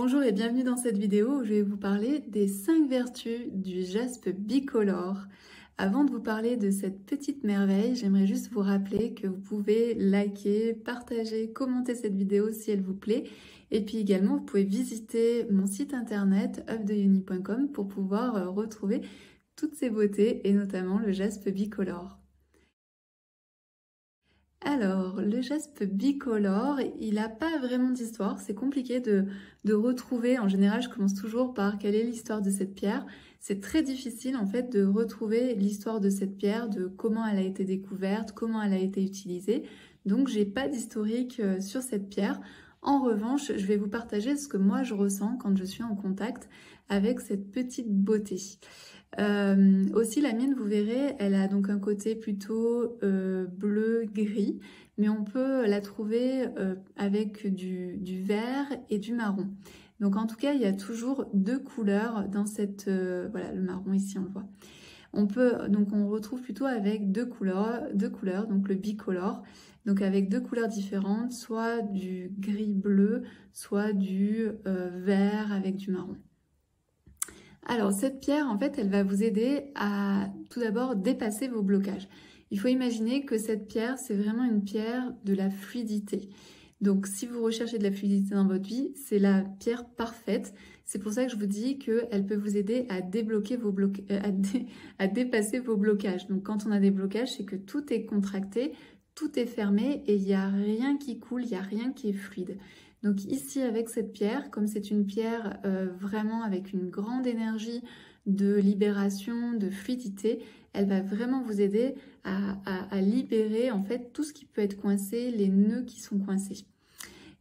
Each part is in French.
Bonjour et bienvenue dans cette vidéo où je vais vous parler des 5 vertus du jaspe bicolore. Avant de vous parler de cette petite merveille, j'aimerais juste vous rappeler que vous pouvez liker, partager, commenter cette vidéo si elle vous plaît. Et puis également, vous pouvez visiter mon site internet œuvredeyoni.com pour pouvoir retrouver toutes ces beautés et notamment le jaspe bicolore. Alors, le jaspe bicolore, il n'a pas vraiment d'histoire, c'est compliqué de retrouver. En général, je commence toujours par quelle est l'histoire de cette pierre. C'est très difficile en fait de retrouver l'histoire de cette pierre, de comment elle a été découverte, comment elle a été utilisée. Donc, j'ai pas d'historique sur cette pierre. En revanche, je vais vous partager ce que moi je ressens quand je suis en contact avec cette petite beauté. Aussi la mienne, vous verrez, elle a donc un côté plutôt bleu-gris, mais on peut la trouver avec du vert et du marron. Donc en tout cas, il y a toujours deux couleurs dans cette... voilà, le marron ici, on le voit. On retrouve plutôt avec deux couleurs, donc le bicolore, donc avec deux couleurs différentes, soit du gris-bleu, soit du vert avec du marron. Alors cette pierre, en fait, elle va vous aider à tout d'abord dépasser vos blocages. Il faut imaginer que cette pierre, c'est vraiment une pierre de la fluidité. Donc si vous recherchez de la fluidité dans votre vie, c'est la pierre parfaite. C'est pour ça que je vous dis qu'elle peut vous aider à débloquer à dépasser vos blocages. Donc quand on a des blocages, c'est que tout est contracté, tout est fermé et il n'y a rien qui coule, il n'y a rien qui est fluide. Donc ici avec cette pierre, comme c'est une pierre vraiment avec une grande énergie de libération, de fluidité, elle va vraiment vous aider à libérer en fait tout ce qui peut être coincé, les nœuds qui sont coincés.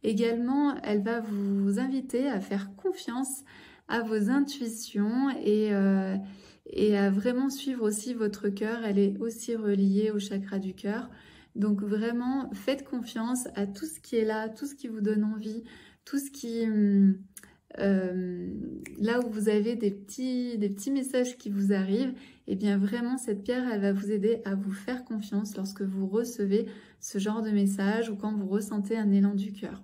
Également, elle va vous inviter à faire confiance à vos intuitions et à vraiment suivre aussi votre cœur. Elle est aussi reliée au chakra du cœur. Donc vraiment, faites confiance à tout ce qui est là, tout ce qui vous donne envie, tout ce qui... là où vous avez des petits messages qui vous arrivent, et bien vraiment cette pierre, elle va vous aider à vous faire confiance lorsque vous recevez ce genre de message ou quand vous ressentez un élan du cœur.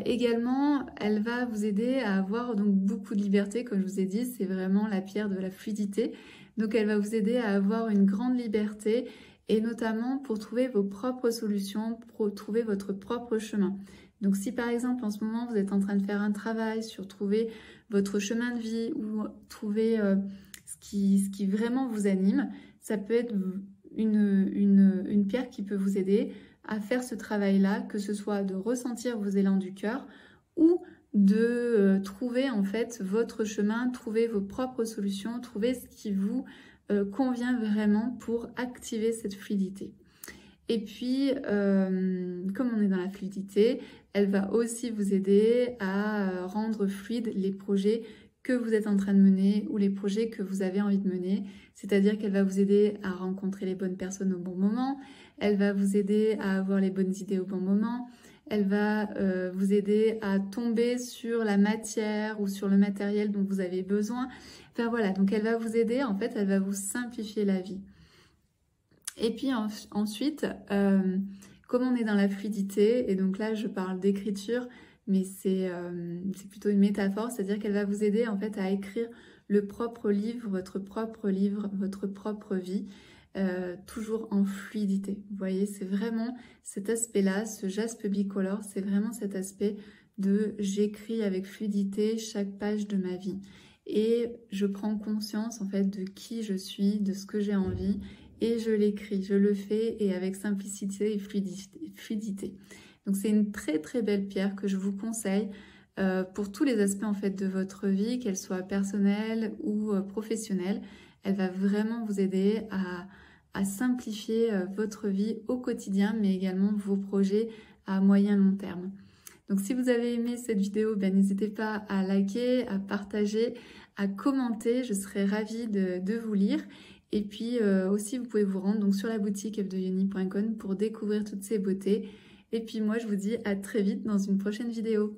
Également, elle va vous aider à avoir donc beaucoup de liberté, comme je vous ai dit, c'est vraiment la pierre de la fluidité. Donc elle va vous aider à avoir une grande liberté et notamment pour trouver vos propres solutions, pour trouver votre propre chemin. Donc si par exemple en ce moment vous êtes en train de faire un travail sur trouver votre chemin de vie ou trouver ce qui vraiment vous anime, ça peut être une pierre qui peut vous aider à faire ce travail-là, que ce soit de ressentir vos élans du cœur ou de trouver en fait votre chemin, trouver vos propres solutions, trouver ce qui vous convient vraiment pour activer cette fluidité. Et puis, comme on est dans la fluidité, elle va aussi vous aider à rendre fluides les projets que vous êtes en train de mener ou les projets que vous avez envie de mener. C'est-à-dire qu'elle va vous aider à rencontrer les bonnes personnes au bon moment, elle va vous aider à avoir les bonnes idées au bon moment, elle va vous aider à tomber sur la matière ou sur le matériel dont vous avez besoin. Enfin voilà, donc elle va vous aider, en fait, elle va vous simplifier la vie. Et puis ensuite, comme on est dans la fluidité, et donc là je parle d'écriture, mais c'est plutôt une métaphore, c'est-à-dire qu'elle va vous aider en fait à écrire le propre livre, votre propre vie, toujours en fluidité. Vous voyez, c'est vraiment cet aspect-là, ce jaspe bicolore, c'est vraiment cet aspect de j'écris avec fluidité chaque page de ma vie. Et je prends conscience en fait de qui je suis, de ce que j'ai envie, et je l'écris, je le fais et avec simplicité et fluidité. Donc c'est une très très belle pierre que je vous conseille pour tous les aspects en fait de votre vie, qu'elle soit personnelle ou professionnelle. Elle va vraiment vous aider à simplifier votre vie au quotidien, mais également vos projets à moyen long terme. Donc si vous avez aimé cette vidéo, n'hésitez pas à liker, à partager, à commenter, je serai ravie de vous lire. Et puis aussi, vous pouvez vous rendre donc, sur la boutique œuvredeyoni.com pour découvrir toutes ces beautés. Et puis moi, je vous dis à très vite dans une prochaine vidéo.